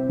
You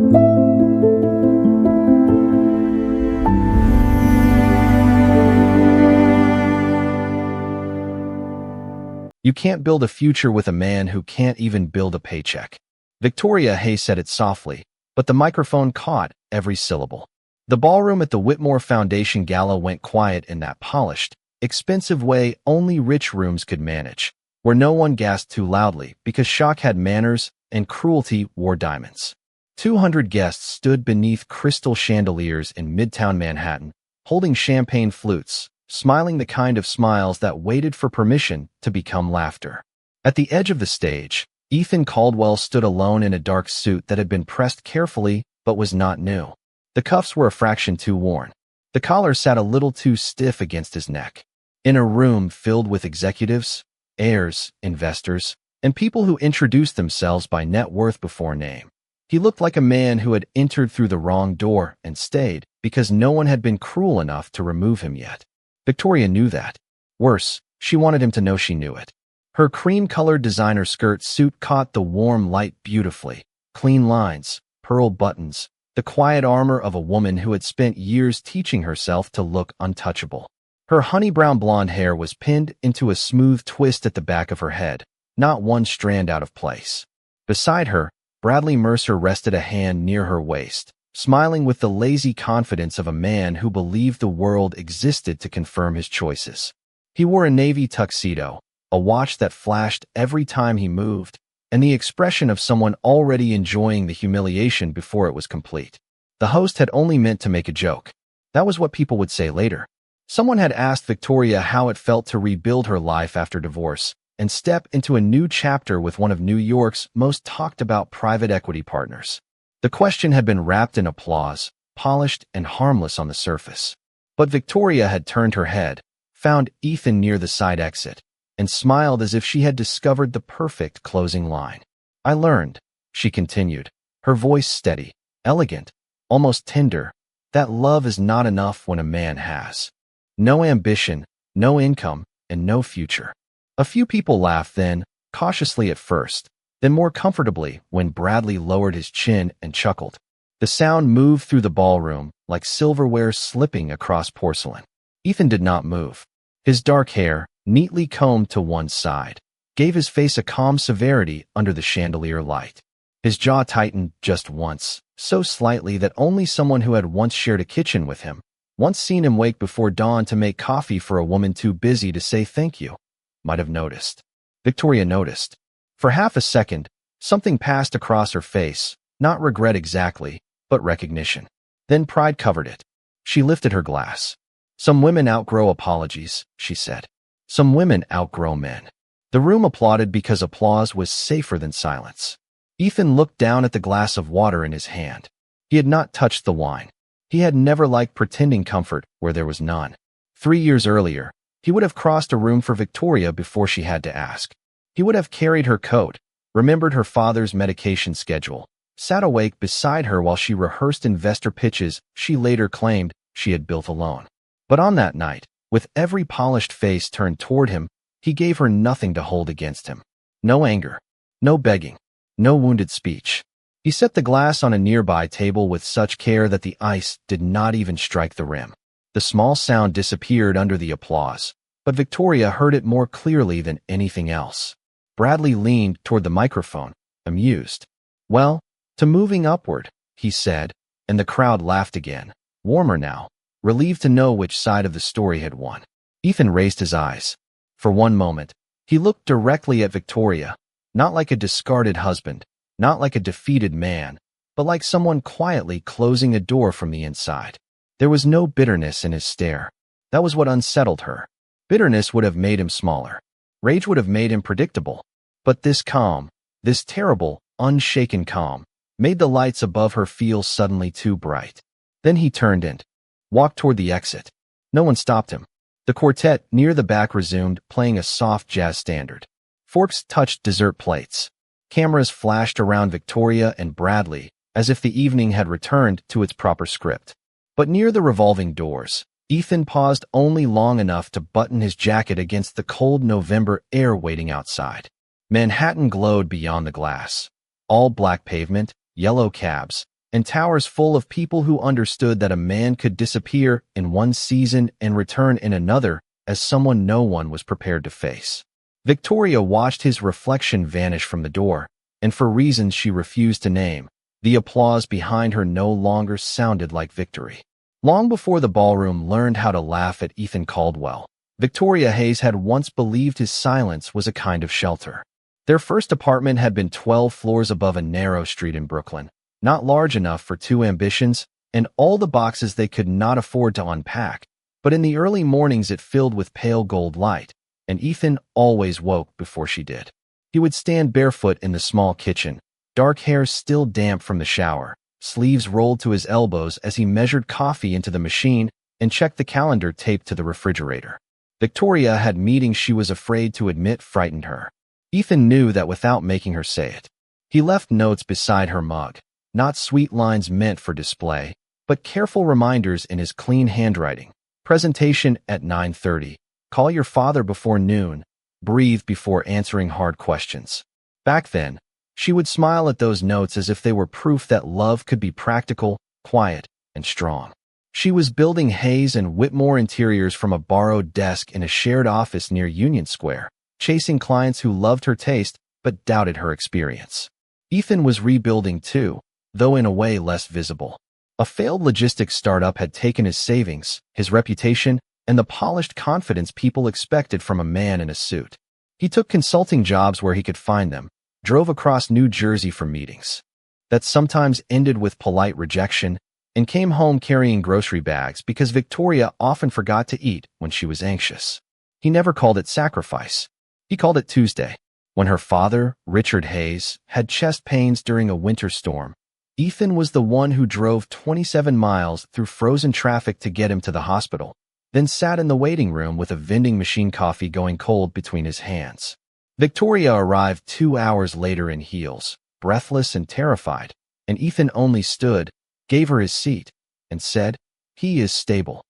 can't build a future with a man who can't even build a paycheck. Victoria Hay said it softly, but the microphone caught every syllable. The ballroom at the Whitmore Foundation Gala went quiet in that polished, expensive way only rich rooms could manage, where no one gasped too loudly because shock had manners and cruelty wore diamonds. 200 guests stood beneath crystal chandeliers in Midtown Manhattan, holding champagne flutes, smiling the kind of smiles that waited for permission to become laughter. At the edge of the stage, Ethan Caldwell stood alone in a dark suit that had been pressed carefully but was not new. The cuffs were a fraction too worn. The collar sat a little too stiff against his neck. In a room filled with executives, heirs, investors, and people who introduced themselves by net worth before name, he looked like a man who had entered through the wrong door and stayed because no one had been cruel enough to remove him yet. Victoria knew that. Worse, she wanted him to know she knew it. Her cream-colored designer skirt suit caught the warm light beautifully. Clean lines, pearl buttons, the quiet armor of a woman who had spent years teaching herself to look untouchable. Her honey-brown blonde hair was pinned into a smooth twist at the back of her head, not one strand out of place. Beside her, Bradley Mercer rested a hand near her waist, smiling with the lazy confidence of a man who believed the world existed to confirm his choices. He wore a navy tuxedo, a watch that flashed every time he moved, and the expression of someone already enjoying the humiliation before it was complete. The host had only meant to make a joke. That was what people would say later. Someone had asked Victoria how it felt to rebuild her life after divorce and step into a new chapter with one of New York's most talked-about private equity partners. The question had been wrapped in applause, polished and harmless on the surface. But Victoria had turned her head, found Ethan near the side exit, and smiled as if she had discovered the perfect closing line. "I learned," she continued, her voice steady, elegant, almost tender, that love is not enough when a man has no ambition, no income, and no future. A few people laughed then, cautiously at first, then more comfortably when Bradley lowered his chin and chuckled. The sound moved through the ballroom like silverware slipping across porcelain. Ethan did not move. His dark hair, neatly combed to one side, gave his face a calm severity under the chandelier light. His jaw tightened just once, so slightly that only someone who had once shared a kitchen with him, once seen him wake before dawn to make coffee for a woman too busy to say thank you, might have noticed. Victoria noticed. For half a second, something passed across her face, not regret exactly, but recognition. Then pride covered it. She lifted her glass. "Some women outgrow apologies," she said. "Some women outgrow men." The room applauded because applause was safer than silence. Ethan looked down at the glass of water in his hand. He had not touched the wine. He had never liked pretending comfort where there was none. 3 years earlier, he would have crossed a room for Victoria before she had to ask. He would have carried her coat, remembered her father's medication schedule, sat awake beside her while she rehearsed investor pitches she later claimed she had built alone. But on that night, with every polished face turned toward him, he gave her nothing to hold against him. No anger, no begging, no wounded speech. He set the glass on a nearby table with such care that the ice did not even strike the rim. The small sound disappeared under the applause, but Victoria heard it more clearly than anything else. Bradley leaned toward the microphone, amused. "Well, to moving upward," he said, and the crowd laughed again, warmer now, relieved to know which side of the story had won. Ethan raised his eyes. For one moment, he looked directly at Victoria, not like a discarded husband, not like a defeated man, but like someone quietly closing a door from the inside. There was no bitterness in his stare. That was what unsettled her. Bitterness would have made him smaller. Rage would have made him predictable. But this calm, this terrible, unshaken calm, made the lights above her feel suddenly too bright. Then he turned and walked toward the exit. No one stopped him. The quartet near the back resumed playing a soft jazz standard. Forks touched dessert plates. Cameras flashed around Victoria and Bradley as if the evening had returned to its proper script. But near the revolving doors, Ethan paused only long enough to button his jacket against the cold November air waiting outside. Manhattan glowed beyond the glass. All black pavement, yellow cabs, and towers full of people who understood that a man could disappear in one season and return in another as someone no one was prepared to face. Victoria watched his reflection vanish from the door, and for reasons she refused to name, the applause behind her no longer sounded like victory. Long before the ballroom learned how to laugh at Ethan Caldwell, Victoria Hayes had once believed his silence was a kind of shelter. Their first apartment had been 12 floors above a narrow street in Brooklyn, not large enough for two ambitions and all the boxes they could not afford to unpack, but in the early mornings it filled with pale gold light, and Ethan always woke before she did. He would stand barefoot in the small kitchen, dark hair still damp from the shower, sleeves rolled to his elbows as he measured coffee into the machine and checked the calendar taped to the refrigerator. Victoria had meetings she was afraid to admit frightened her. Ethan knew that without making her say it. He left notes beside her mug, not sweet lines meant for display, but careful reminders in his clean handwriting. Presentation at 9:30. Call your father before noon. Breathe before answering hard questions. Back then, she would smile at those notes as if they were proof that love could be practical, quiet, and strong. She was building Hayes and Whitmore interiors from a borrowed desk in a shared office near Union Square, chasing clients who loved her taste but doubted her experience. Ethan was rebuilding too, though in a way less visible. A failed logistics startup had taken his savings, his reputation, and the polished confidence people expected from a man in a suit. He took consulting jobs where he could find them, drove across New Jersey for meetings that sometimes ended with polite rejection, and came home carrying grocery bags because Victoria often forgot to eat when she was anxious. He never called it sacrifice. He called it Tuesday. When her father, Richard Hayes, had chest pains during a winter storm, Ethan was the one who drove 27 miles through frozen traffic to get him to the hospital, then sat in the waiting room with a vending machine coffee going cold between his hands. Victoria arrived 2 hours later in heels, breathless and terrified, and Ethan only stood, gave her his seat, and said, "He is stable."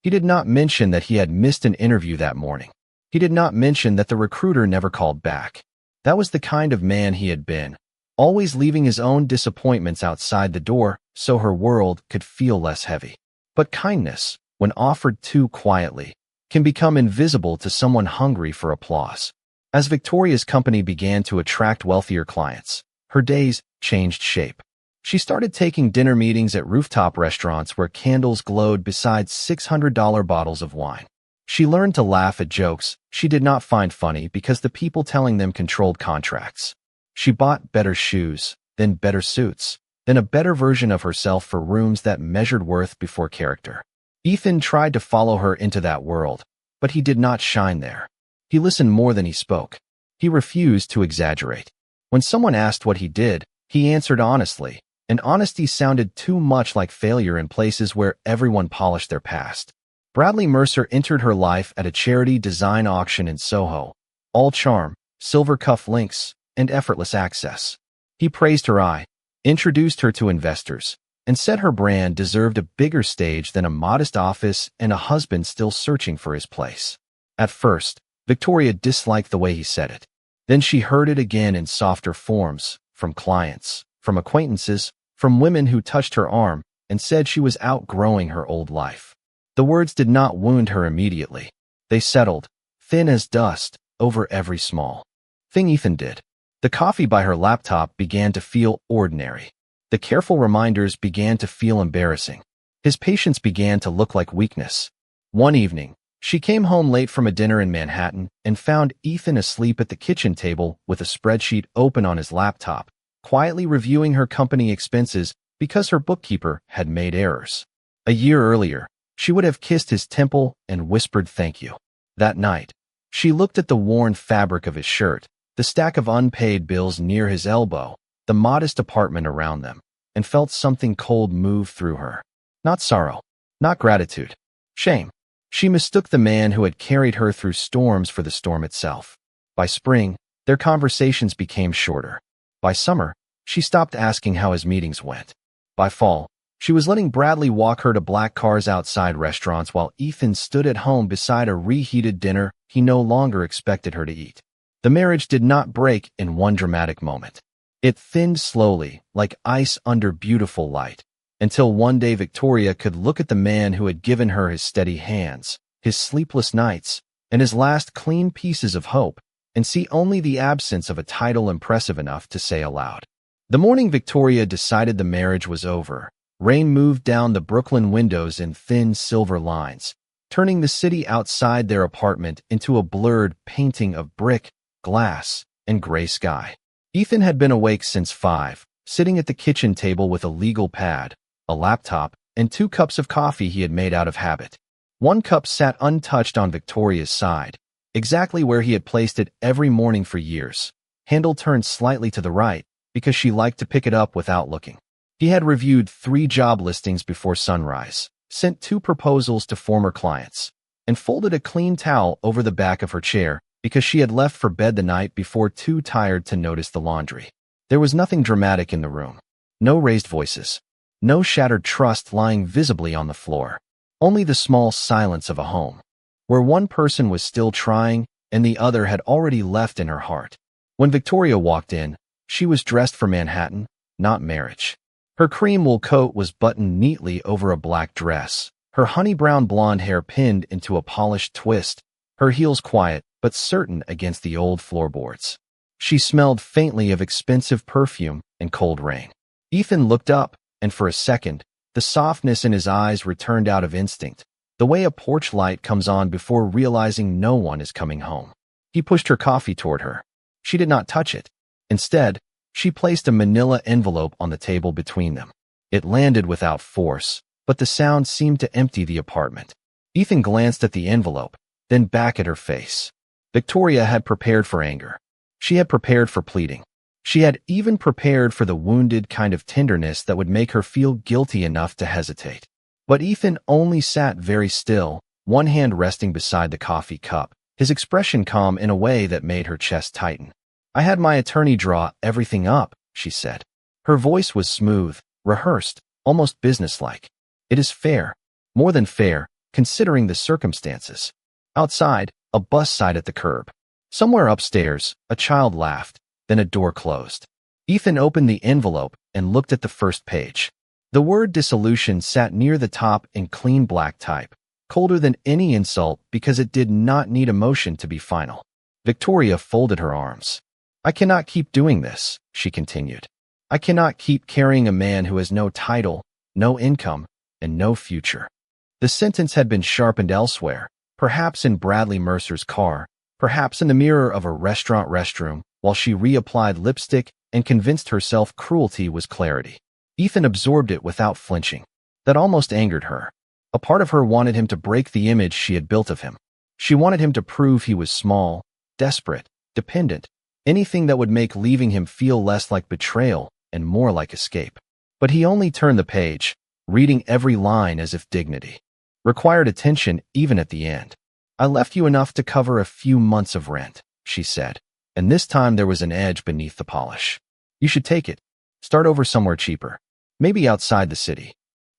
He did not mention that he had missed an interview that morning. He did not mention that the recruiter never called back. That was the kind of man he had been, always leaving his own disappointments outside the door so her world could feel less heavy. But kindness, when offered too quietly, can become invisible to someone hungry for applause. As Victoria's company began to attract wealthier clients, her days changed shape. She started taking dinner meetings at rooftop restaurants where candles glowed beside $600 bottles of wine. She learned to laugh at jokes she did not find funny because the people telling them controlled contracts. She bought better shoes, then better suits, then a better version of herself for rooms that measured worth before character. Ethan tried to follow her into that world, but he did not shine there. He listened more than he spoke. He refused to exaggerate. When someone asked what he did, he answered honestly, and honesty sounded too much like failure in places where everyone polished their past. Bradley Mercer entered her life at a charity design auction in Soho, all charm, silver cuff links, and effortless access. He praised her eye, introduced her to investors, and said her brand deserved a bigger stage than a modest office and a husband still searching for his place. At first, Victoria disliked the way he said it. Then she heard it again in softer forms, from clients, from acquaintances, from women who touched her arm and said she was outgrowing her old life. The words did not wound her immediately. They settled, thin as dust, over every small thing Ethan did. The coffee by her laptop began to feel ordinary. The careful reminders began to feel embarrassing. His patience began to look like weakness. One evening, she came home late from a dinner in Manhattan and found Ethan asleep at the kitchen table with a spreadsheet open on his laptop, quietly reviewing her company expenses because her bookkeeper had made errors. A year earlier, she would have kissed his temple and whispered thank you. That night, she looked at the worn fabric of his shirt, the stack of unpaid bills near his elbow, the modest apartment around them, and felt something cold move through her. Not sorrow, not gratitude, shame. She mistook the man who had carried her through storms for the storm itself. By spring, their conversations became shorter. By summer, she stopped asking how his meetings went. By fall, she was letting Bradley walk her to black cars outside restaurants while Ethan stood at home beside a reheated dinner he no longer expected her to eat. The marriage did not break in one dramatic moment. It thinned slowly, like ice under beautiful light, until one day Victoria could look at the man who had given her his steady hands, his sleepless nights, and his last clean pieces of hope, and see only the absence of a title impressive enough to say aloud. The morning Victoria decided the marriage was over, rain moved down the Brooklyn windows in thin silver lines, turning the city outside their apartment into a blurred painting of brick, glass, and gray sky. Ethan had been awake since 5, sitting at the kitchen table with a legal pad, a laptop, and 2 cups of coffee he had made out of habit. One cup sat untouched on Victoria's side, exactly where he had placed it every morning for years, handle turned slightly to the right, because she liked to pick it up without looking. He had reviewed 3 job listings before sunrise, sent 2 proposals to former clients, and folded a clean towel over the back of her chair because she had left for bed the night before too tired to notice the laundry. There was nothing dramatic in the room. No raised voices. No shattered trust lying visibly on the floor. Only the small silence of a home, where one person was still trying and the other had already left in her heart. When Victoria walked in, she was dressed for Manhattan, not marriage. Her cream wool coat was buttoned neatly over a black dress, her honey-brown blonde hair pinned into a polished twist, her heels quiet but certain against the old floorboards. She smelled faintly of expensive perfume and cold rain. Ethan looked up, and for a second, the softness in his eyes returned out of instinct, the way a porch light comes on before realizing no one is coming home. He pushed her coffee toward her. She did not touch it. Instead, she placed a manila envelope on the table between them. It landed without force, but the sound seemed to empty the apartment. Ethan glanced at the envelope, then back at her face. Victoria had prepared for anger. She had prepared for pleading. She had even prepared for the wounded kind of tenderness that would make her feel guilty enough to hesitate. But Ethan only sat very still, one hand resting beside the coffee cup, his expression calm in a way that made her chest tighten. "I had my attorney draw everything up," she said. Her voice was smooth, rehearsed, almost businesslike. "It is fair. More than fair, considering the circumstances." Outside, a bus sat at the curb. Somewhere upstairs, a child laughed, then a door closed. Ethan opened the envelope and looked at the first page. The word dissolution sat near the top in clean black type, colder than any insult because it did not need emotion to be final. Victoria folded her arms. "I cannot keep doing this," she continued. "I cannot keep carrying a man who has no title, no income, and no future." The sentence had been sharpened elsewhere, perhaps in Bradley Mercer's car, perhaps in the mirror of a restaurant restroom, while she reapplied lipstick and convinced herself cruelty was clarity. Ethan absorbed it without flinching. That almost angered her. A part of her wanted him to break the image she had built of him. She wanted him to prove he was small, desperate, dependent, anything that would make leaving him feel less like betrayal and more like escape. But he only turned the page, reading every line as if dignity required attention even at the end. "I left you enough to cover a few months of rent," she said, and this time there was an edge beneath the polish. "You should take it. Start over somewhere cheaper. Maybe outside the city."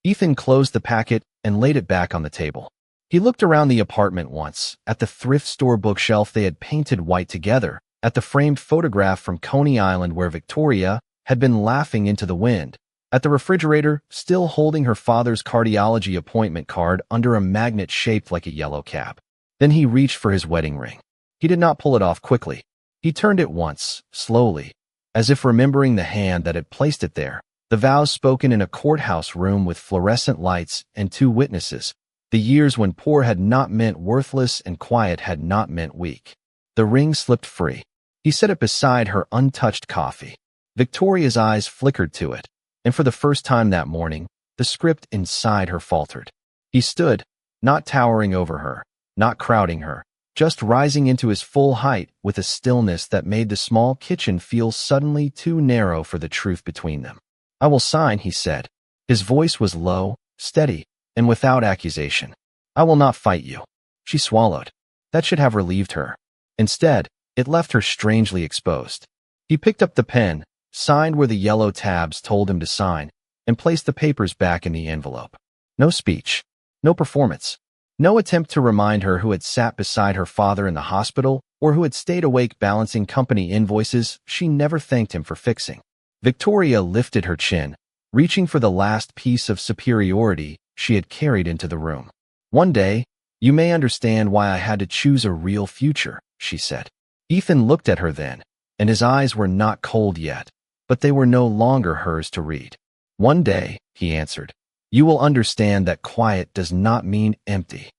Ethan closed the packet and laid it back on the table. He looked around the apartment once, at the thrift store bookshelf they had painted white together, at the framed photograph from Coney Island where Victoria had been laughing into the wind, at the refrigerator still holding her father's cardiology appointment card under a magnet shaped like a yellow cap. Then he reached for his wedding ring. He did not pull it off quickly. He turned it once, slowly, as if remembering the hand that had placed it there, the vows spoken in a courthouse room with fluorescent lights and 2 witnesses, the years when poor had not meant worthless and quiet had not meant weak. The ring slipped free. He set it beside her untouched coffee. Victoria's eyes flickered to it, and for the first time that morning, the script inside her faltered. He stood, not towering over her, not crowding her, just rising into his full height with a stillness that made the small kitchen feel suddenly too narrow for the truth between them. "I will sign," he said. His voice was low, steady, and without accusation. "I will not fight you." She swallowed. That should have relieved her. Instead, it left her strangely exposed. He picked up the pen, signed where the yellow tabs told him to sign, and placed the papers back in the envelope. No speech. No performance. No attempt to remind her who had sat beside her father in the hospital or who had stayed awake balancing company invoices she never thanked him for fixing. Victoria lifted her chin, reaching for the last piece of superiority she had carried into the room. "One day, you may understand why I had to choose a real future," she said. Ethan looked at her then, and his eyes were not cold yet, but they were no longer hers to read. "One day," he answered, "you will understand that quiet does not mean empty."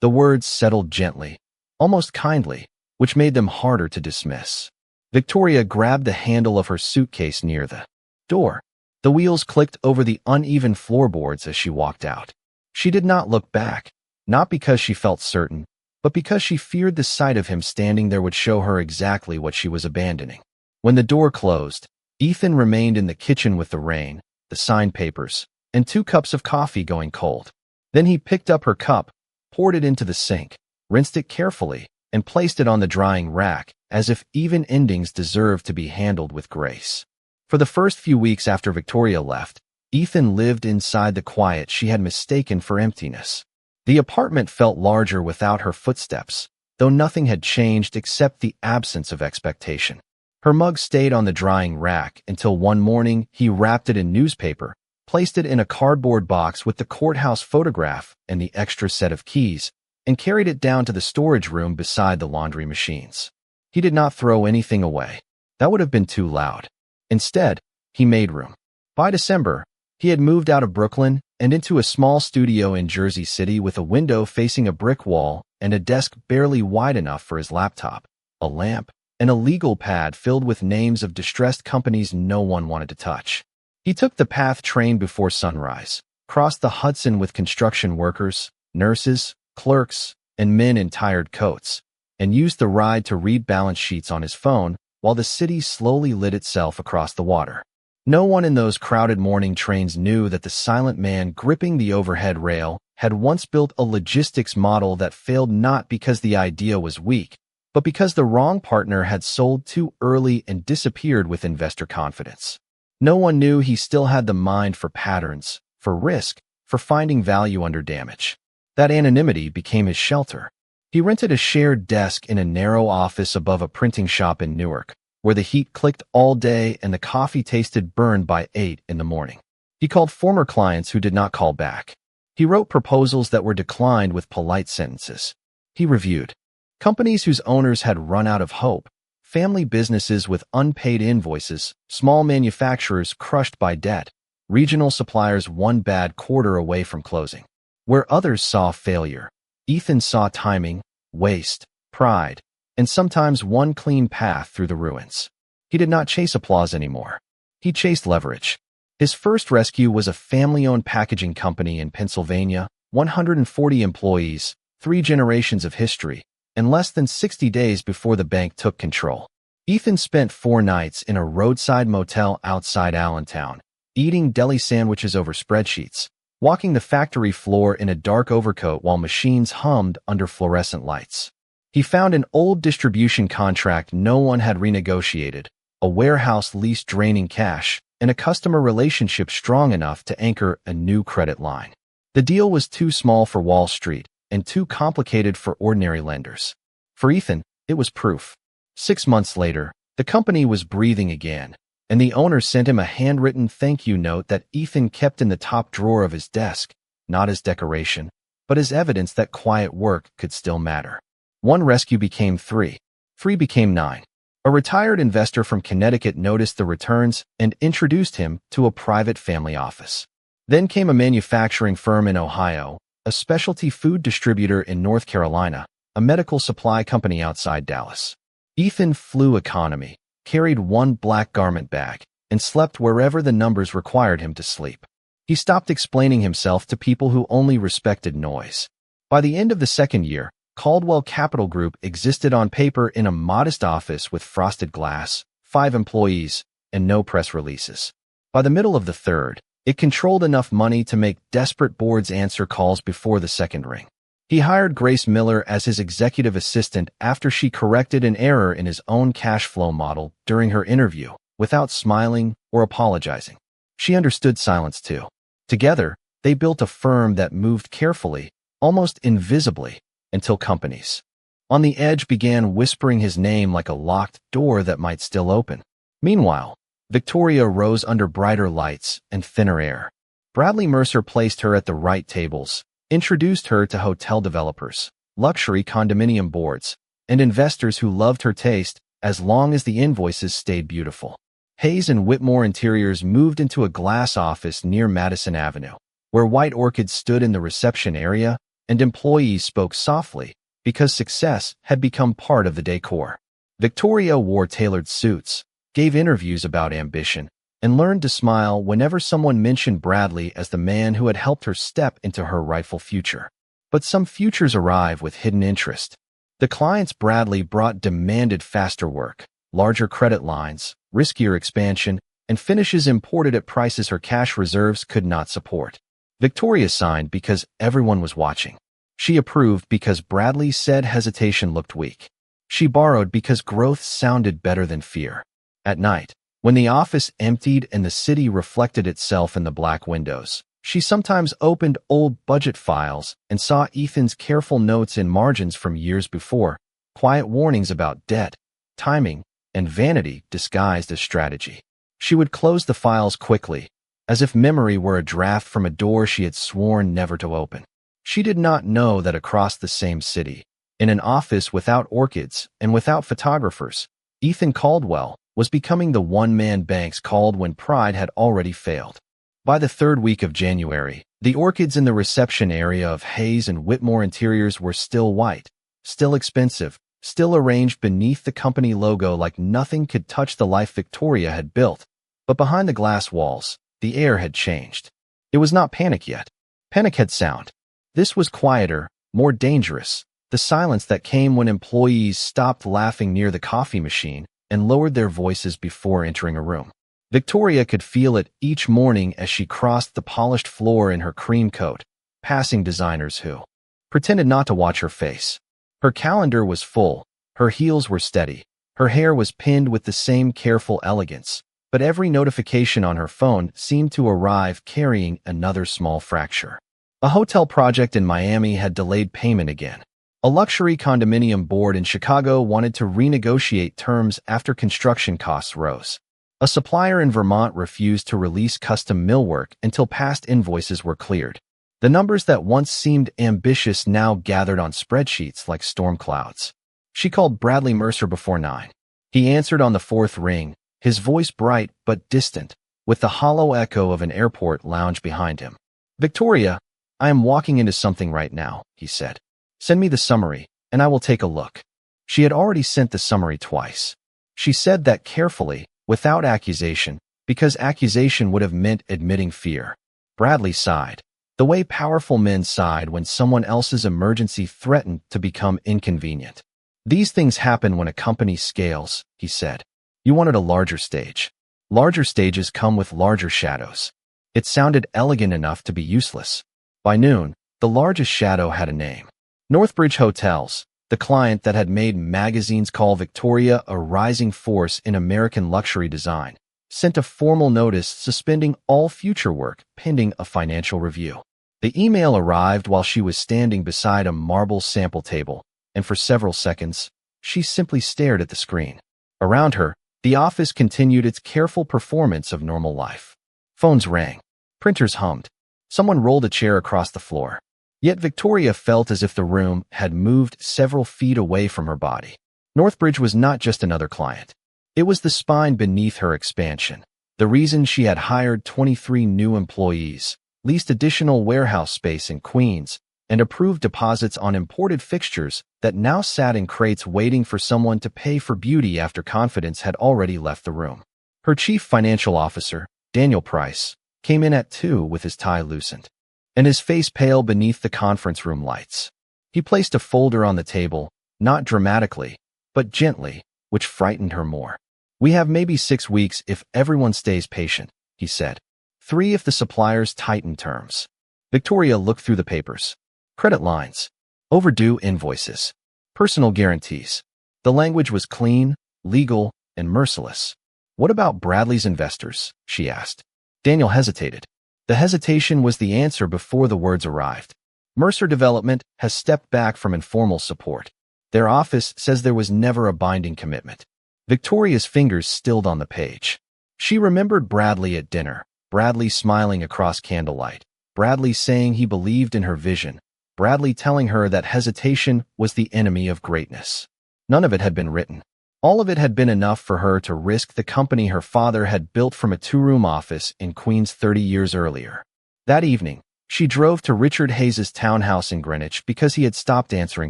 The words settled gently, almost kindly, which made them harder to dismiss. Victoria grabbed the handle of her suitcase near the door. The wheels clicked over the uneven floorboards as she walked out. She did not look back, not because she felt certain, but because she feared the sight of him standing there would show her exactly what she was abandoning. When the door closed, Ethan remained in the kitchen with the rain, the signed papers, and 2 cups of coffee going cold. Then he picked up her cup, poured it into the sink, rinsed it carefully, and placed it on the drying rack, as if even endings deserved to be handled with grace. For the first few weeks after Victoria left, Ethan lived inside the quiet she had mistaken for emptiness. The apartment felt larger without her footsteps, though nothing had changed except the absence of expectation. Her mug stayed on the drying rack until one morning he wrapped it in newspaper, placed it in a cardboard box with the courthouse photograph and the extra set of keys, and carried it down to the storage room beside the laundry machines. He did not throw anything away. That would have been too loud. Instead, he made room. By December, he had moved out of Brooklyn and into a small studio in Jersey City with a window facing a brick wall and a desk barely wide enough for his laptop, a lamp, and a legal pad filled with names of distressed companies no one wanted to touch. He took the PATH train before sunrise, crossed the Hudson with construction workers, nurses, clerks, and men in tired coats, and used the ride to read balance sheets on his phone while the city slowly lit itself across the water. No one in those crowded morning trains knew that the silent man gripping the overhead rail had once built a logistics model that failed not because the idea was weak, but because the wrong partner had sold too early and disappeared with investor confidence. No one knew he still had the mind for patterns, for risk, for finding value under damage. That anonymity became his shelter. He rented a shared desk in a narrow office above a printing shop in Newark, where the heat clicked all day and the coffee tasted burned by 8 in the morning. He called former clients who did not call back. He wrote proposals that were declined with polite sentences. He reviewed companies whose owners had run out of hope, family businesses with unpaid invoices, small manufacturers crushed by debt, regional suppliers one bad quarter away from closing. Where others saw failure, Ethan saw timing, waste, pride, and sometimes one clean path through the ruins. He did not chase applause anymore. He chased leverage. His first rescue was a family-owned packaging company in Pennsylvania, 140 employees, 3 generations of history, and less than 60 days before the bank took control. Ethan spent 4 nights in a roadside motel outside Allentown, eating deli sandwiches over spreadsheets, walking the factory floor in a dark overcoat while machines hummed under fluorescent lights. He found an old distribution contract no one had renegotiated, a warehouse lease draining cash, and a customer relationship strong enough to anchor a new credit line. The deal was too small for Wall Street and too complicated for ordinary lenders. For Ethan, it was proof. 6 months later, the company was breathing again, and the owner sent him a handwritten thank you note that Ethan kept in the top drawer of his desk, not as decoration, but as evidence that quiet work could still matter. 1 rescue became 3. 3 became 9. A retired investor from Connecticut noticed the returns and introduced him to a private family office. Then came a manufacturing firm in Ohio, a specialty food distributor in North Carolina, a medical supply company outside Dallas. Ethan flew economy, carried 1 black garment bag, and slept wherever the numbers required him to sleep. He stopped explaining himself to people who only respected noise. By the end of the 2nd year, Caldwell Capital Group existed on paper in a modest office with frosted glass, 5 employees, and no press releases. By the middle of the 3rd, it controlled enough money to make desperate boards answer calls before the 2nd ring. He hired Grace Miller as his executive assistant after she corrected an error in his own cash flow model during her interview, without smiling or apologizing. She understood silence too. Together, they built a firm that moved carefully, almost invisibly, until companies on the edge began whispering his name like a locked door that might still open. Meanwhile, Victoria rose under brighter lights and thinner air. Bradley Mercer placed her at the right tables, introduced her to hotel developers, luxury condominium boards, and investors who loved her taste as long as the invoices stayed beautiful. Hayes and Whitmore Interiors moved into a glass office near Madison Avenue, where white orchids stood in the reception area and employees spoke softly because success had become part of the decor. Victoria wore tailored suits, gave interviews about ambition, and learned to smile whenever someone mentioned Bradley as the man who had helped her step into her rightful future. But some futures arrive with hidden interest. The clients Bradley brought demanded faster work, larger credit lines, riskier expansion, and finishes imported at prices her cash reserves could not support. Victoria signed because everyone was watching. She approved because Bradley said hesitation looked weak. She borrowed because growth sounded better than fear. At night, when the office emptied and the city reflected itself in the black windows, she sometimes opened old budget files and saw Ethan's careful notes in margins from years before, quiet warnings about debt, timing, and vanity disguised as strategy. She would close the files quickly, as if memory were a draft from a door she had sworn never to open. She did not know that across the same city, in an office without orchids and without photographers, Ethan Caldwell was becoming the one-man banks called when pride had already failed. By the third week of January, the orchids in the reception area of Hayes and Whitmore Interiors were still white, still expensive, still arranged beneath the company logo like nothing could touch the life Victoria had built. But behind the glass walls, the air had changed. It was not panic yet. Panic had sound. This was quieter, more dangerous, the silence that came when employees stopped laughing near the coffee machine and lowered their voices before entering a room. Victoria could feel it each morning as she crossed the polished floor in her cream coat, passing designers who pretended not to watch her face. Her calendar was full, her heels were steady, her hair was pinned with the same careful elegance, but every notification on her phone seemed to arrive carrying another small fracture. A hotel project in Miami had delayed payment again. A luxury condominium board in Chicago wanted to renegotiate terms after construction costs rose. A supplier in Vermont refused to release custom millwork until past invoices were cleared. The numbers that once seemed ambitious now gathered on spreadsheets like storm clouds. She called Bradley Mercer before 9. He answered on the fourth ring, his voice bright but distant, with the hollow echo of an airport lounge behind him. "Victoria, I am walking into something right now," he said. "Send me the summary, and I will take a look." She had already sent the summary twice. She said that carefully, without accusation, because accusation would have meant admitting fear. Bradley sighed, the way powerful men sighed when someone else's emergency threatened to become inconvenient. "These things happen when a company scales," he said. "You wanted a larger stage. Larger stages come with larger shadows." It sounded elegant enough to be useless. By noon, the largest shadow had a name. Northbridge Hotels, the client that had made magazines call Victoria a rising force in American luxury design, sent a formal notice suspending all future work pending a financial review. The email arrived while she was standing beside a marble sample table, and for several seconds, she simply stared at the screen. Around her, the office continued its careful performance of normal life. Phones rang. Printers hummed. Someone rolled a chair across the floor. Yet Victoria felt as if the room had moved several feet away from her body. Northbridge was not just another client. It was the spine beneath her expansion, the reason she had hired 23 new employees, leased additional warehouse space in Queens, and approved deposits on imported fixtures that now sat in crates waiting for someone to pay for beauty after confidence had already left the room. Her chief financial officer, Daniel Price, came in at 2 with his tie loosened, and his face pale beneath the conference room lights. He placed a folder on the table, not dramatically, but gently, which frightened her more. "We have maybe 6 weeks if everyone stays patient," he said. 3 if the suppliers tighten terms. Victoria looked through the papers. Credit lines, overdue invoices, personal guarantees. The language was clean, legal, and merciless. "What about Bradley's investors?" she asked. Daniel hesitated. The hesitation was the answer before the words arrived. "Mercer Development has stepped back from informal support. Their office says there was never a binding commitment." Victoria's fingers stilled on the page. She remembered Bradley at dinner, Bradley smiling across candlelight, Bradley saying he believed in her vision, Bradley telling her that hesitation was the enemy of greatness. None of it had been written. All of it had been enough for her to risk the company her father had built from a two-room office in Queens 30 years earlier. That evening, she drove to Richard Hayes's townhouse in Greenwich because he had stopped answering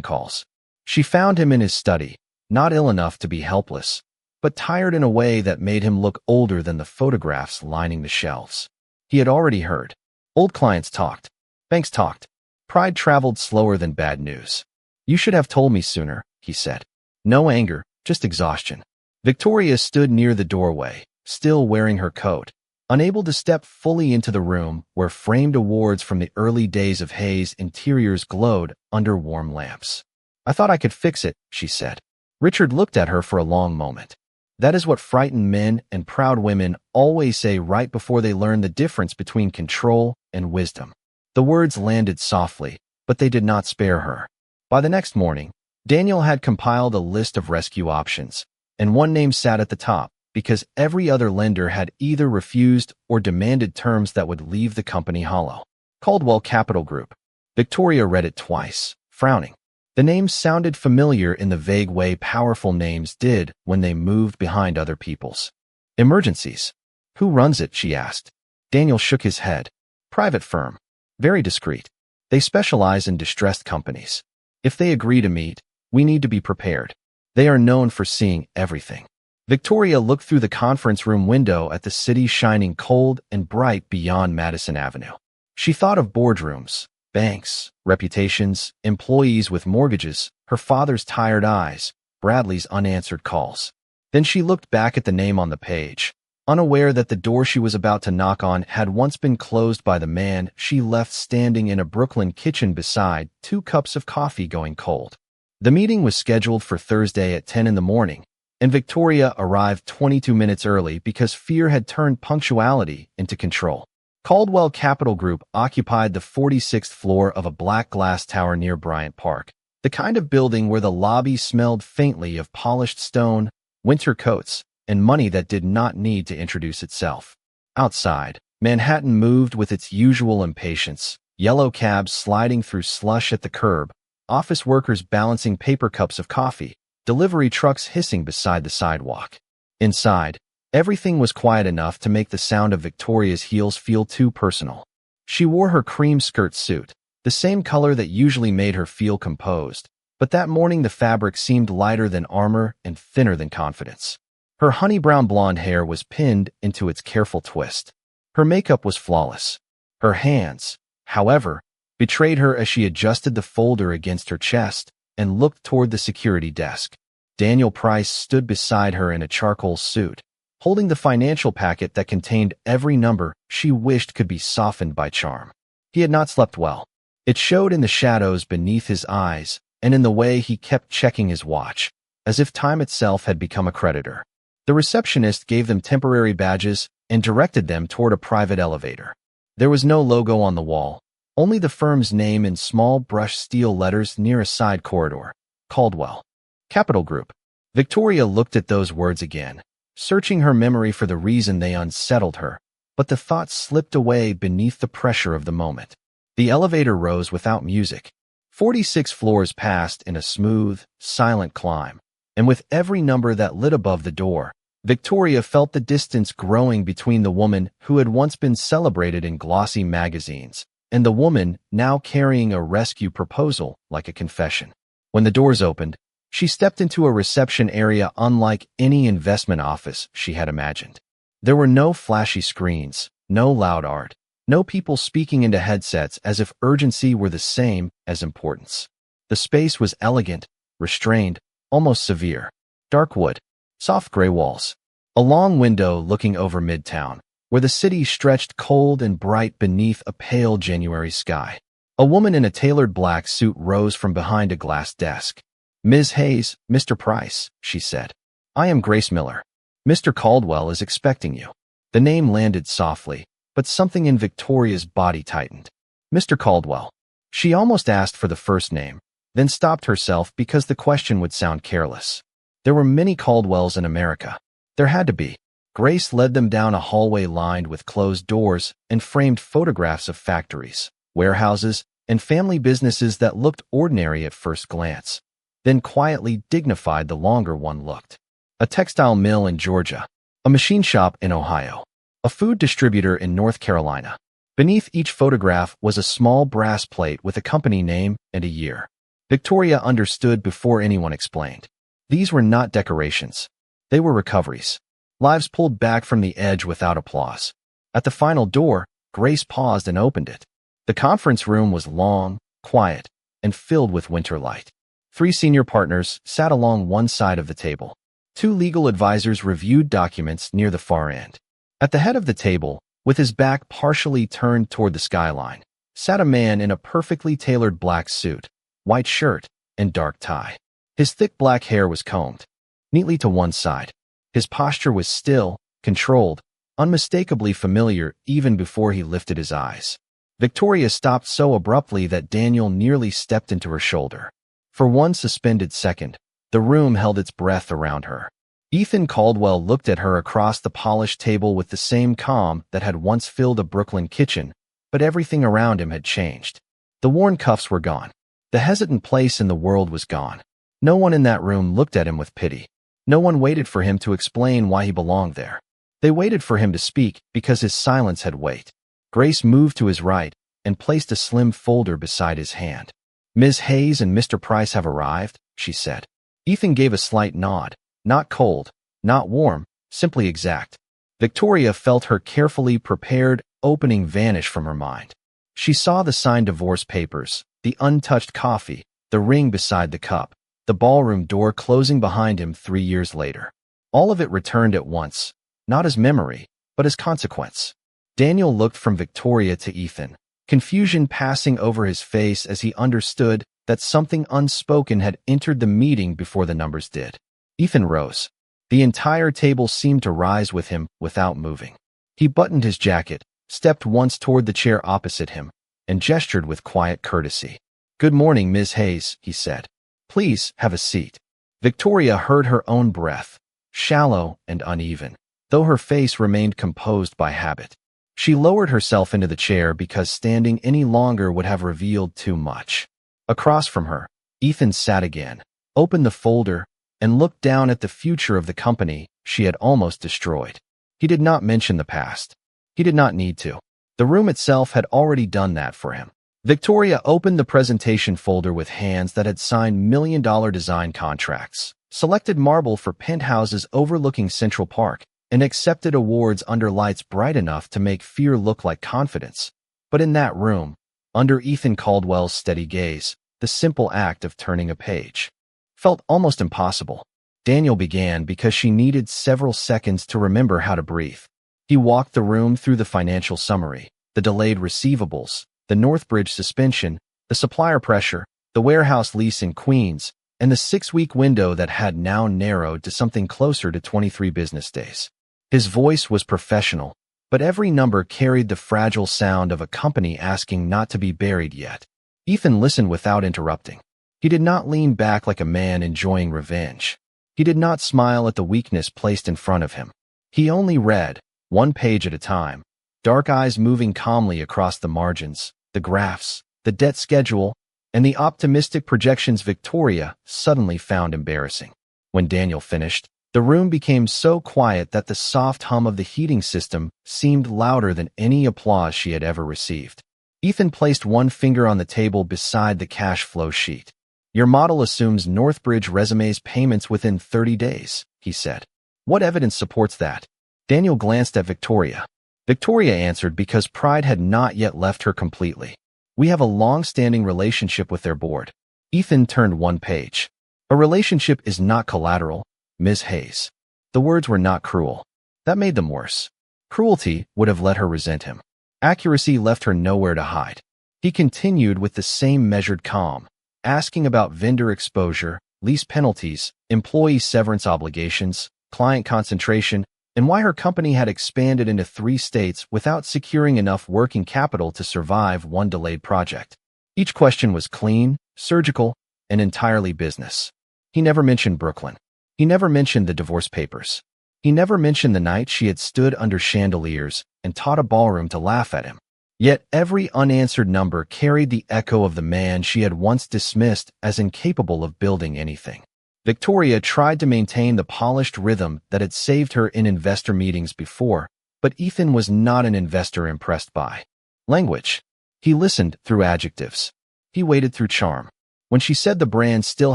calls. She found him in his study, not ill enough to be helpless, but tired in a way that made him look older than the photographs lining the shelves. He had already heard. Old clients talked. Banks talked. Pride traveled slower than bad news. "You should have told me sooner," he said. No anger, just exhaustion. Victoria stood near the doorway, still wearing her coat, unable to step fully into the room where framed awards from the early days of Hayes' interiors glowed under warm lamps. "I thought I could fix it," she said. Richard looked at her for a long moment. That is what frightened men and proud women always say right before they learn the difference between control and wisdom. The words landed softly, but they did not spare her. By the next morning, Daniel had compiled a list of rescue options, and one name sat at the top because every other lender had either refused or demanded terms that would leave the company hollow. Caldwell Capital Group. Victoria read it twice, frowning. The name sounded familiar in the vague way powerful names did when they moved behind other people's. Emergencies. "Who runs it?" she asked. Daniel shook his head. "Private firm. Very discreet. They specialize in distressed companies. If they agree to meet, we need to be prepared. They are known for seeing everything." Victoria looked through the conference room window at the city shining cold and bright beyond Madison Avenue. She thought of boardrooms, banks, reputations, employees with mortgages, her father's tired eyes, Bradley's unanswered calls. Then she looked back at the name on the page, unaware that the door she was about to knock on had once been closed by the man she left standing in a Brooklyn kitchen beside 2 cups of coffee going cold. The meeting was scheduled for Thursday at 10 in the morning, and Victoria arrived 22 minutes early because fear had turned punctuality into control. Caldwell Capital Group occupied the 46th floor of a black glass tower near Bryant Park, the kind of building where the lobby smelled faintly of polished stone, winter coats, and money that did not need to introduce itself. Outside, Manhattan moved with its usual impatience, yellow cabs sliding through slush at the curb, office workers balancing paper cups of coffee, delivery trucks hissing beside the sidewalk. Inside, everything was quiet enough to make the sound of Victoria's heels feel too personal. She wore her cream skirt suit, the same color that usually made her feel composed, but that morning the fabric seemed lighter than armor and thinner than confidence. Her honey-brown blonde hair was pinned into its careful twist. Her makeup was flawless. Her hands, however, betrayed her as she adjusted the folder against her chest and looked toward the security desk. Daniel Price stood beside her in a charcoal suit, holding the financial packet that contained every number she wished could be softened by charm. He had not slept well. It showed in the shadows beneath his eyes and in the way he kept checking his watch, as if time itself had become a creditor. The receptionist gave them temporary badges and directed them toward a private elevator. There was no logo on the wall, only the firm's name in small brushed steel letters near a side corridor. Caldwell Capital Group. Victoria looked at those words again, searching her memory for the reason they unsettled her, but the thoughts slipped away beneath the pressure of the moment. The elevator rose without music. 46 floors passed in a smooth, silent climb, and with every number that lit above the door, Victoria felt the distance growing between the woman who had once been celebrated in glossy magazines and the woman now carrying a rescue proposal like a confession. When the doors opened, she stepped into a reception area unlike any investment office she had imagined. There were no flashy screens, no loud art, no people speaking into headsets as if urgency were the same as importance. The space was elegant, restrained, almost severe. Dark wood, soft gray walls. A long window looking over Midtown, where the city stretched cold and bright beneath a pale January sky. A woman in a tailored black suit rose from behind a glass desk. "Ms. Hayes, Mr. Price," she said. "I am Grace Miller. Mr. Caldwell is expecting you." The name landed softly, but something in Victoria's body tightened. "Mr. Caldwell." She almost asked for the first name, then stopped herself because the question would sound careless. There were many Caldwells in America. There had to be. Grace led them down a hallway lined with closed doors and framed photographs of factories, warehouses, and family businesses that looked ordinary at first glance, then quietly dignified the longer one looked. A textile mill in Georgia, a machine shop in Ohio, a food distributor in North Carolina. Beneath each photograph was a small brass plate with a company name and a year. Victoria understood before anyone explained. These were not decorations. They were recoveries. Lives pulled back from the edge without applause. At the final door, Grace paused and opened it. The conference room was long, quiet, and filled with winter light. 3 senior partners sat along one side of the table. 2 legal advisors reviewed documents near the far end. At the head of the table, with his back partially turned toward the skyline, sat a man in a perfectly tailored black suit, white shirt, and dark tie. His thick black hair was combed neatly to one side. His posture was still, controlled, unmistakably familiar even before he lifted his eyes. Victoria stopped so abruptly that Daniel nearly stepped into her shoulder. For one suspended second, the room held its breath around her. Ethan Caldwell looked at her across the polished table with the same calm that had once filled a Brooklyn kitchen, but everything around him had changed. The worn cuffs were gone. The hesitant place in the world was gone. No one in that room looked at him with pity. No one waited for him to explain why he belonged there. They waited for him to speak because his silence had weight. Grace moved to his right and placed a slim folder beside his hand. "Ms. Hayes and Mr. Price have arrived," she said. Ethan gave a slight nod. Not cold, not warm, simply exact. Victoria felt her carefully prepared opening vanish from her mind. She saw the signed divorce papers, the untouched coffee, the ring beside the cup, the ballroom door closing behind him 3 years later. All of it returned at once, not as memory, but as consequence. Daniel looked from Victoria to Ethan, confusion passing over his face as he understood that something unspoken had entered the meeting before the numbers did. Ethan rose. The entire table seemed to rise with him without moving. He buttoned his jacket, stepped once toward the chair opposite him, and gestured with quiet courtesy. "Good morning, Ms. Hayes," he said. "Please have a seat." Victoria heard her own breath, shallow and uneven, though her face remained composed by habit. She lowered herself into the chair because standing any longer would have revealed too much. Across from her, Ethan sat again, opened the folder, and looked down at the future of the company she had almost destroyed. He did not mention the past. He did not need to. The room itself had already done that for him. Victoria opened the presentation folder with hands that had signed million-dollar design contracts, selected marble for penthouses overlooking Central Park, and accepted awards under lights bright enough to make fear look like confidence. But in that room, under Ethan Caldwell's steady gaze, the simple act of turning a page felt almost impossible. Daniel began because she needed several seconds to remember how to breathe. He walked the room through the financial summary, the delayed receivables, the Northbridge suspension, the supplier pressure, the warehouse lease in Queens, and the 6-week window that had now narrowed to something closer to 23 business days. His voice was professional, but every number carried the fragile sound of a company asking not to be buried yet. Ethan listened without interrupting. He did not lean back like a man enjoying revenge. He did not smile at the weakness placed in front of him. He only read, one page at a time, dark eyes moving calmly across the margins, the graphs, the debt schedule, and the optimistic projections Victoria suddenly found embarrassing. When Daniel finished, the room became so quiet that the soft hum of the heating system seemed louder than any applause she had ever received. Ethan placed one finger on the table beside the cash flow sheet. "Your model assumes Northbridge resumes payments within 30 days, he said. "What evidence supports that?" Daniel glanced at Victoria. Victoria answered because pride had not yet left her completely. "We have a long-standing relationship with their board." Ethan turned one page. "A relationship is not collateral, Ms. Hayes." The words were not cruel. That made them worse. Cruelty would have let her resent him. Accuracy left her nowhere to hide. He continued with the same measured calm, asking about vendor exposure, lease penalties, employee severance obligations, client concentration, and why her company had expanded into 3 states without securing enough working capital to survive one delayed project. Each question was clean, surgical, and entirely business. He never mentioned Brooklyn. He never mentioned the divorce papers. He never mentioned the night she had stood under chandeliers and taught a ballroom to laugh at him. Yet every unanswered number carried the echo of the man she had once dismissed as incapable of building anything. Victoria tried to maintain the polished rhythm that had saved her in investor meetings before, but Ethan was not an investor impressed by language. He listened through adjectives. He waited through charm. When she said the brand still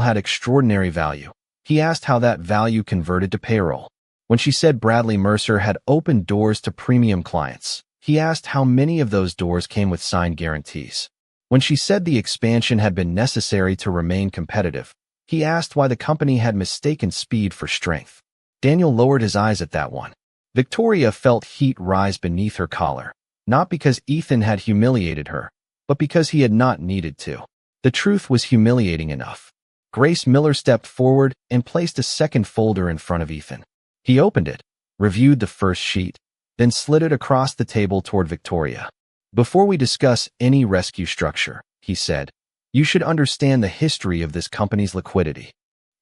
had extraordinary value, he asked how that value converted to payroll. When she said Bradley Mercer had opened doors to premium clients, he asked how many of those doors came with signed guarantees. When she said the expansion had been necessary to remain competitive, he asked why the company had mistaken speed for strength. Daniel lowered his eyes at that one. Victoria felt heat rise beneath her collar, not because Ethan had humiliated her, but because he had not needed to. The truth was humiliating enough. Grace Miller stepped forward and placed a second folder in front of Ethan. He opened it, reviewed the first sheet, then slid it across the table toward Victoria. Before we discuss any rescue structure, he said, you should understand the history of this company's liquidity.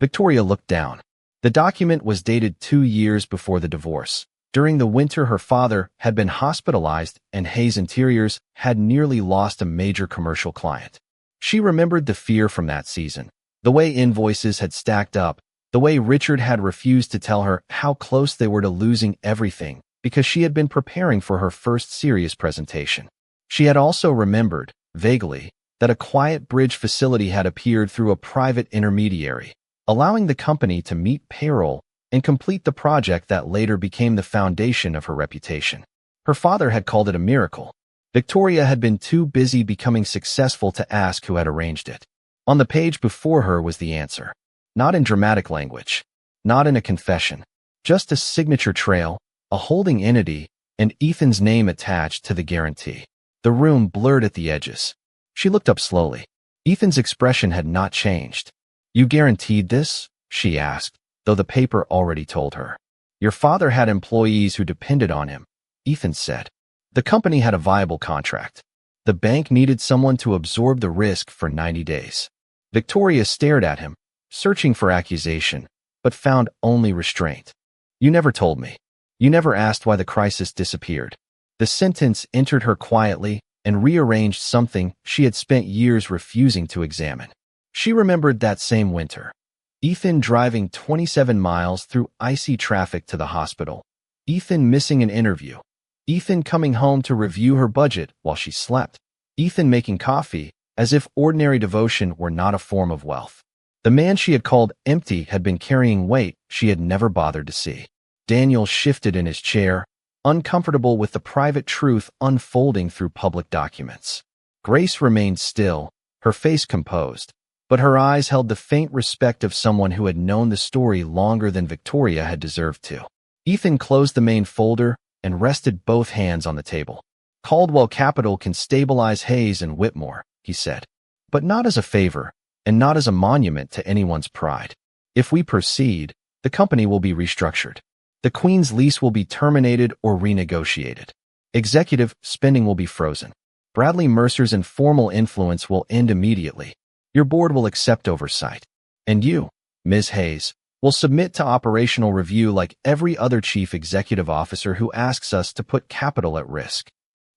Victoria looked down. The document was dated 2 years before the divorce. During the winter, her father had been hospitalized and Hayes Interiors had nearly lost a major commercial client. She remembered the fear from that season, the way invoices had stacked up, the way Richard had refused to tell her how close they were to losing everything because she had been preparing for her first serious presentation. She had also remembered, vaguely, that a quiet bridge facility had appeared through a private intermediary, allowing the company to meet payroll and complete the project that later became the foundation of her reputation. Her father had called it a miracle. Victoria had been too busy becoming successful to ask who had arranged it. On the page before her was the answer. Not in dramatic language, not in a confession, just a signature trail, a holding entity, and Ethan's name attached to the guarantee. The room blurred at the edges. She looked up slowly. Ethan's expression had not changed. You guaranteed this? She asked, though the paper already told her. Your father had employees who depended on him, Ethan said. The company had a viable contract. The bank needed someone to absorb the risk for 90 days. Victoria stared at him, searching for accusation, but found only restraint. You never told me. You never asked why the crisis disappeared. The sentence entered her quietly and rearranged something she had spent years refusing to examine. She remembered that same winter. Ethan driving 27 miles through icy traffic to the hospital. Ethan missing an interview. Ethan coming home to review her budget while she slept. Ethan making coffee, as if ordinary devotion were not a form of wealth. The man she had called empty had been carrying weight she had never bothered to see. Daniel shifted in his chair, uncomfortable with the private truth unfolding through public documents. Grace remained still, her face composed, but her eyes held the faint respect of someone who had known the story longer than Victoria had deserved to. Ethan closed the main folder and rested both hands on the table. Caldwell Capital can stabilize Hayes and Whitmore, he said, but not as a favor and not as a monument to anyone's pride. If we proceed, the company will be restructured. The Queen's lease will be terminated or renegotiated. Executive spending will be frozen. Bradley Mercer's informal influence will end immediately. Your board will accept oversight. And you, Ms. Hayes, will submit to operational review like every other chief executive officer who asks us to put capital at risk.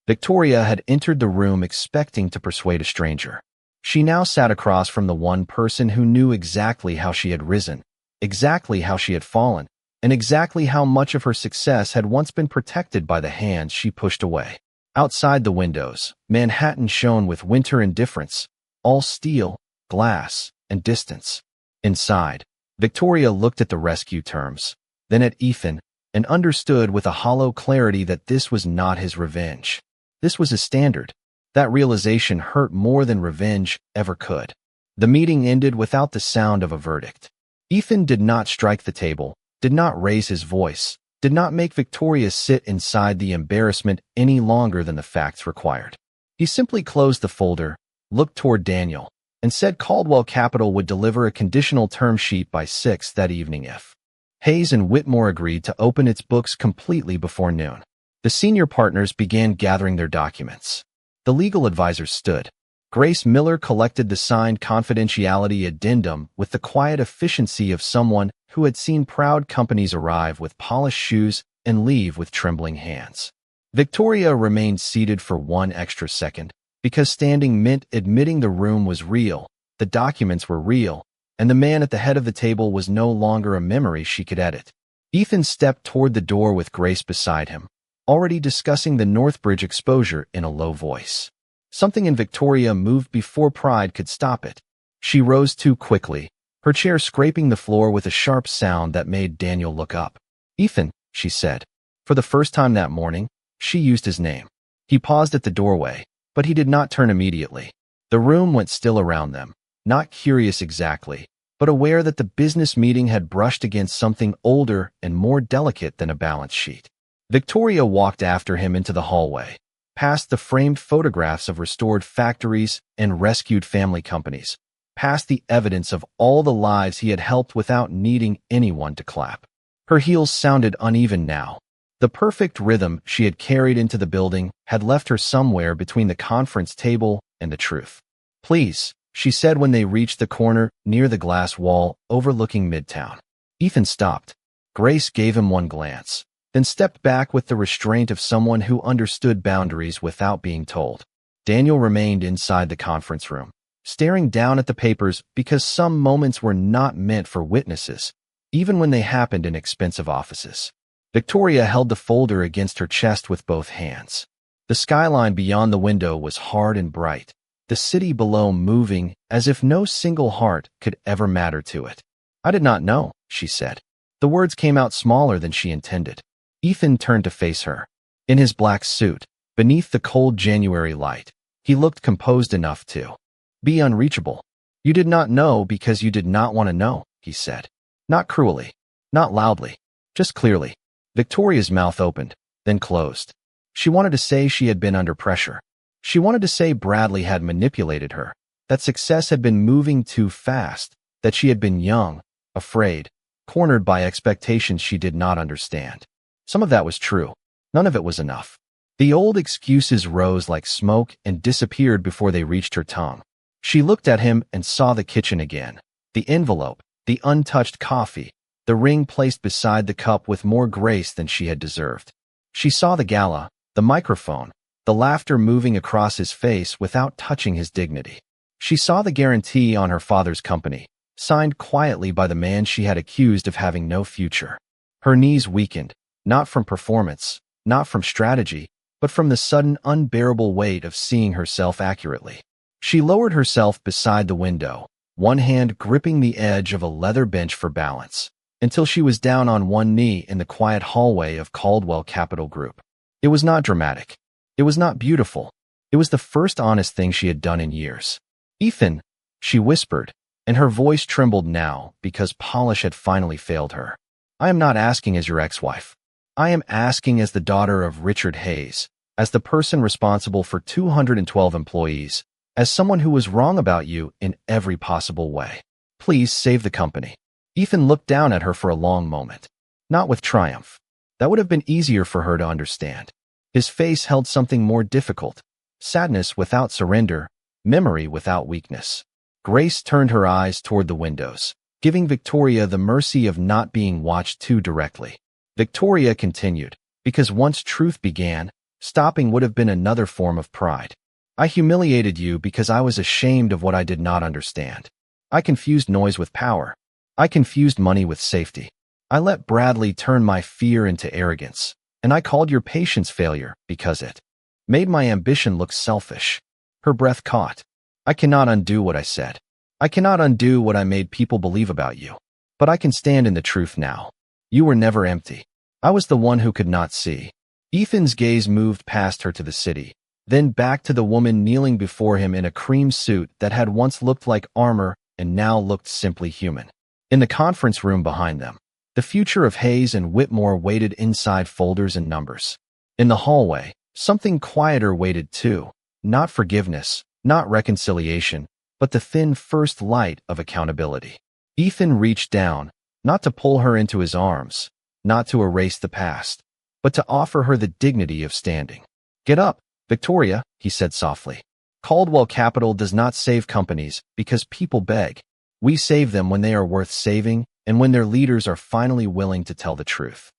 Victoria had entered the room expecting to persuade a stranger. She now sat across from the one person who knew exactly how she had risen, exactly how she had fallen, and exactly how much of her success had once been protected by the hands she pushed away. Outside the windows, Manhattan shone with winter indifference, all steel, glass, and distance. Inside, Victoria looked at the rescue terms, then at Ethan, and understood with a hollow clarity that this was not his revenge. This was his standard. That realization hurt more than revenge ever could. The meeting ended without the sound of a verdict. Ethan did not strike the table, did not raise his voice, did not make Victoria sit inside the embarrassment any longer than the facts required. He simply closed the folder, looked toward Daniel, and said Caldwell Capital would deliver a conditional term sheet by 6 that evening if Hayes and Whitmore agreed to open its books completely before noon. The senior partners began gathering their documents. The legal advisors stood. Grace Miller collected the signed confidentiality addendum with the quiet efficiency of someone who had seen proud companies arrive with polished shoes and leave with trembling hands. Victoria remained seated for one extra second, because standing meant admitting the room was real, the documents were real, and the man at the head of the table was no longer a memory she could edit. Ethan stepped toward the door with Grace beside him, already discussing the Northbridge exposure in a low voice. Something in Victoria moved before pride could stop it. She rose too quickly, her chair scraping the floor with a sharp sound that made Daniel look up. "Ethan," she said. For the first time that morning, she used his name. He paused at the doorway, but he did not turn immediately. The room went still around them, not curious exactly, but aware that the business meeting had brushed against something older and more delicate than a balance sheet. Victoria walked after him into the hallway, past the framed photographs of restored factories and rescued family companies, past the evidence of all the lives he had helped without needing anyone to clap. Her heels sounded uneven now. The perfect rhythm she had carried into the building had left her somewhere between the conference table and the truth. "Please," she said when they reached the corner near the glass wall overlooking Midtown. Ethan stopped. Grace gave him one glance, then stepped back with the restraint of someone who understood boundaries without being told. Daniel remained inside the conference room, staring down at the papers because some moments were not meant for witnesses, even when they happened in expensive offices. Victoria held the folder against her chest with both hands. The skyline beyond the window was hard and bright, the city below moving as if no single heart could ever matter to it. "I did not know," she said. The words came out smaller than she intended. Ethan turned to face her. In his black suit, beneath the cold January light, he looked composed enough to be unreachable. "You did not know because you did not want to know," he said. Not cruelly, not loudly, just clearly. Victoria's mouth opened, then closed. She wanted to say she had been under pressure. She wanted to say Bradley had manipulated her, that success had been moving too fast, that she had been young, afraid, cornered by expectations she did not understand. Some of that was true. None of it was enough. The old excuses rose like smoke and disappeared before they reached her tongue. She looked at him and saw the kitchen again. The envelope, the untouched coffee, the ring placed beside the cup with more grace than she had deserved. She saw the gala, the microphone, the laughter moving across his face without touching his dignity. She saw the guarantee on her father's company, signed quietly by the man she had accused of having no future. Her knees weakened, not from performance, not from strategy, but from the sudden unbearable weight of seeing herself accurately. She lowered herself beside the window, one hand gripping the edge of a leather bench for balance, until she was down on one knee in the quiet hallway of Caldwell Capital Group. It was not dramatic. It was not beautiful. It was the first honest thing she had done in years. "Ethan," she whispered, and her voice trembled now because polish had finally failed her. "I am not asking as your ex-wife. I am asking as the daughter of Richard Hayes, as the person responsible for 212 employees, as someone who was wrong about you in every possible way. Please save the company." Ethan looked down at her for a long moment, not with triumph. That would have been easier for her to understand. His face held something more difficult, sadness without surrender, memory without weakness. Grace turned her eyes toward the windows, giving Victoria the mercy of not being watched too directly. Victoria continued, because once truth began, stopping would have been another form of pride. "I humiliated you because I was ashamed of what I did not understand. I confused noise with power. I confused money with safety. I let Bradley turn my fear into arrogance, and I called your patience failure because it made my ambition look selfish." Her breath caught. "I cannot undo what I said. I cannot undo what I made people believe about you. But I can stand in the truth now. You were never empty. I was the one who could not see." Ethan's gaze moved past her to the city, then back to the woman kneeling before him in a cream suit that had once looked like armor and now looked simply human. In the conference room behind them, the future of Hayes and Whitmore waited inside folders and numbers. In the hallway, something quieter waited too, not forgiveness, not reconciliation, but the thin first light of accountability. Ethan reached down, not to pull her into his arms, not to erase the past, but to offer her the dignity of standing. "Get up, Victoria," he said softly. "Caldwell Capital does not save companies because people beg. We save them when they are worth saving and when their leaders are finally willing to tell the truth.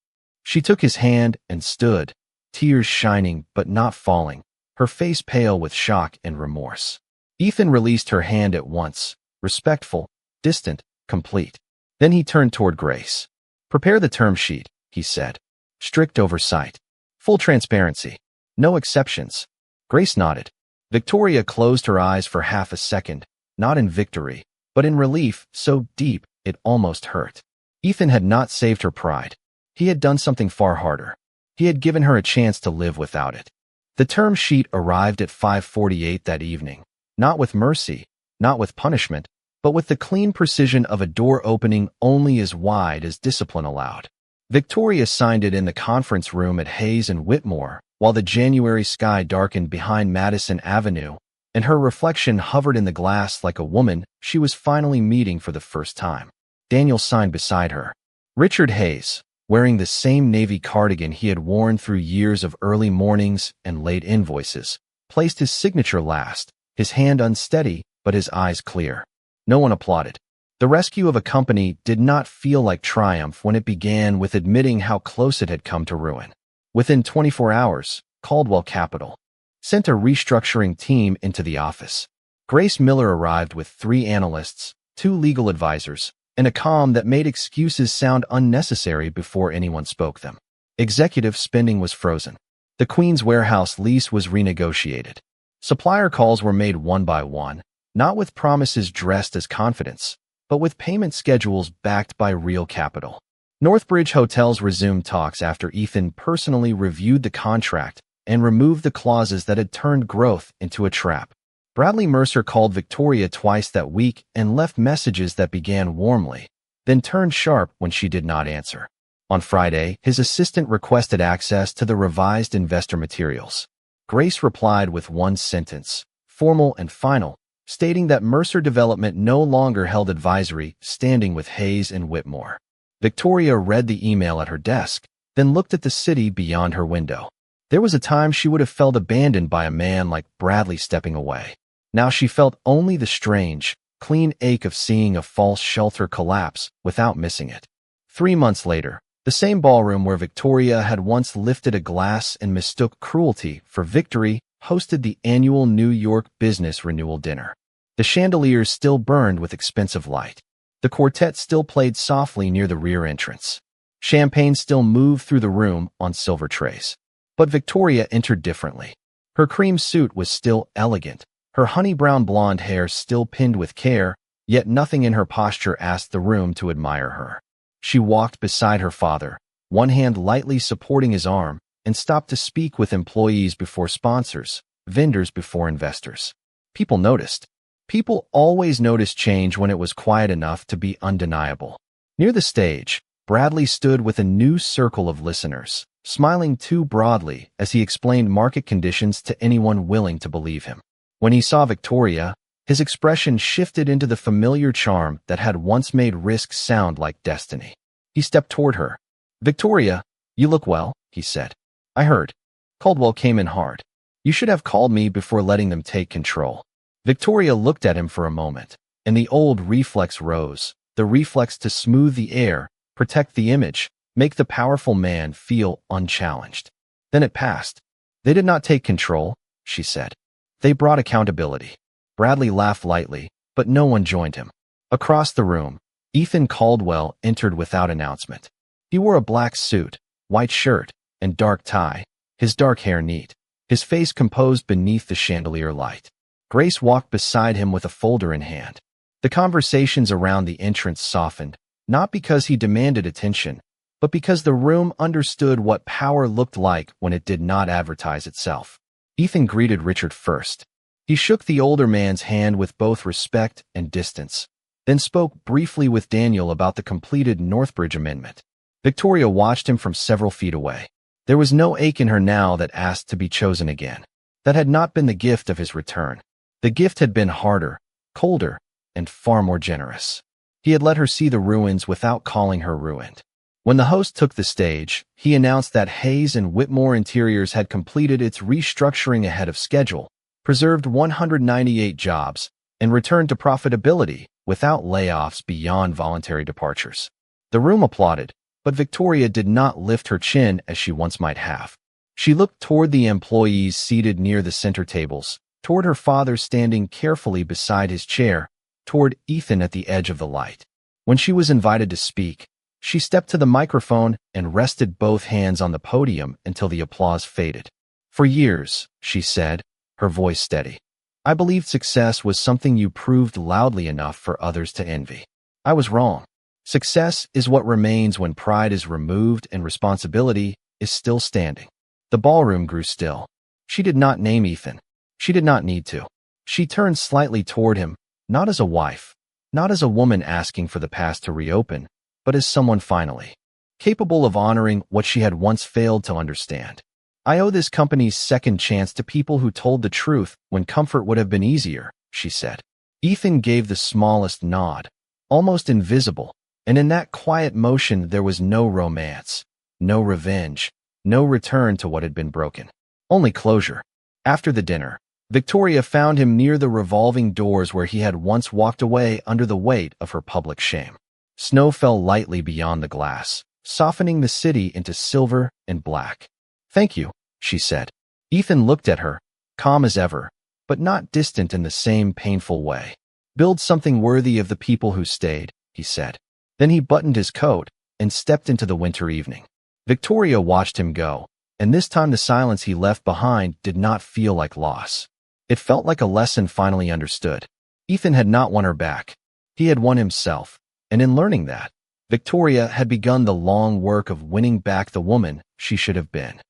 She took his hand and stood, tears shining but not falling, her face pale with shock and remorse. Ethan released her hand at once, respectful, distant, complete. Then he turned toward Grace. "Prepare the term sheet," he said. "Strict oversight. Full transparency. No exceptions." Grace nodded. Victoria closed her eyes for half a second, not in victory, but in relief so deep it almost hurt. Ethan had not saved her pride. He had done something far harder. He had given her a chance to live without it. The term sheet arrived at 5:48 that evening, not with mercy, not with punishment, but with the clean precision of a door opening only as wide as discipline allowed. Victoria signed it in the conference room at Hayes and Whitmore, while the January sky darkened behind Madison Avenue, and her reflection hovered in the glass like a woman she was finally meeting for the first time. Daniel signed beside her. Richard Hayes, wearing the same navy cardigan he had worn through years of early mornings and late invoices, placed his signature last, his hand unsteady but his eyes clear. No one applauded. The rescue of a company did not feel like triumph when it began with admitting how close it had come to ruin. Within 24 hours, Caldwell Capital sent a restructuring team into the office. Grace Miller arrived with 3 analysts, 2 legal advisors, and a calm that made excuses sound unnecessary before anyone spoke them. Executive spending was frozen. The Queen's Warehouse lease was renegotiated. Supplier calls were made one by one, not with promises dressed as confidence, but with payment schedules backed by real capital. Northbridge Hotels resumed talks after Ethan personally reviewed the contract and removed the clauses that had turned growth into a trap. Bradley Mercer called Victoria twice that week and left messages that began warmly, then turned sharp when she did not answer. On Friday, his assistant requested access to the revised investor materials. Grace replied with one sentence, formal and final, stating that Mercer Development no longer held advisory standing with Hayes and Whitmore. Victoria read the email at her desk, then looked at the city beyond her window. There was a time she would have felt abandoned by a man like Bradley stepping away. Now she felt only the strange, clean ache of seeing a false shelter collapse without missing it. 3 months later, the same ballroom where Victoria had once lifted a glass and mistook cruelty for victory hosted the annual New York Business Renewal Dinner. The chandeliers still burned with expensive light. The quartet still played softly near the rear entrance. Champagne still moved through the room on silver trays. But Victoria entered differently. Her cream suit was still elegant, her honey-brown blonde hair still pinned with care, yet nothing in her posture asked the room to admire her. She walked beside her father, one hand lightly supporting his arm, and stopped to speak with employees before sponsors, vendors before investors. People noticed. People always noticed change when it was quiet enough to be undeniable. Near the stage, Bradley stood with a new circle of listeners, smiling too broadly as he explained market conditions to anyone willing to believe him. When he saw Victoria, his expression shifted into the familiar charm that had once made risk sound like destiny. He stepped toward her. "Victoria, you look well," he said. "I heard. Caldwell came in hard. You should have called me before letting them take control." Victoria looked at him for a moment, and the old reflex rose, the reflex to smooth the air, protect the image, make the powerful man feel unchallenged. Then it passed. "They did not take control," she said. "They brought accountability." Bradley laughed lightly, but no one joined him. Across the room, Ethan Caldwell entered without announcement. He wore a black suit, white shirt, and dark tie, his dark hair neat, his face composed beneath the chandelier light. Grace walked beside him with a folder in hand. The conversations around the entrance softened, not because he demanded attention, but because the room understood what power looked like when it did not advertise itself. Ethan greeted Richard first. He shook the older man's hand with both respect and distance, then spoke briefly with Daniel about the completed Northbridge Amendment. Victoria watched him from several feet away. There was no ache in her now that asked to be chosen again. That had not been the gift of his return. The gift had been harder, colder, and far more generous. He had let her see the ruins without calling her ruined. When the host took the stage, he announced that Hayes and Whitmore Interiors had completed its restructuring ahead of schedule, preserved 198 jobs, and returned to profitability without layoffs beyond voluntary departures. The room applauded, but Victoria did not lift her chin as she once might have. She looked toward the employees seated near the center tables, toward her father standing carefully beside his chair, toward Ethan at the edge of the light. When she was invited to speak, she stepped to the microphone and rested both hands on the podium until the applause faded. "For years," she said, her voice steady, "I believed success was something you proved loudly enough for others to envy. I was wrong. Success is what remains when pride is removed and responsibility is still standing." The ballroom grew still. She did not name Ethan. She did not need to. She turned slightly toward him, not as a wife, not as a woman asking for the past to reopen, but as someone finally capable of honoring what she had once failed to understand. "I owe this company's second chance to people who told the truth when comfort would have been easier," she said. Ethan gave the smallest nod, almost invisible, and in that quiet motion there was no romance, no revenge, no return to what had been broken. Only closure. After the dinner, Victoria found him near the revolving doors where he had once walked away under the weight of her public shame. Snow fell lightly beyond the glass, softening the city into silver and black. "Thank you," she said. Ethan looked at her, calm as ever, but not distant in the same painful way. "Build something worthy of the people who stayed," he said. Then he buttoned his coat and stepped into the winter evening. Victoria watched him go, and this time the silence he left behind did not feel like loss. It felt like a lesson finally understood. Ethan had not won her back. He had won himself, and in learning that, Victoria had begun the long work of winning back the woman she should have been.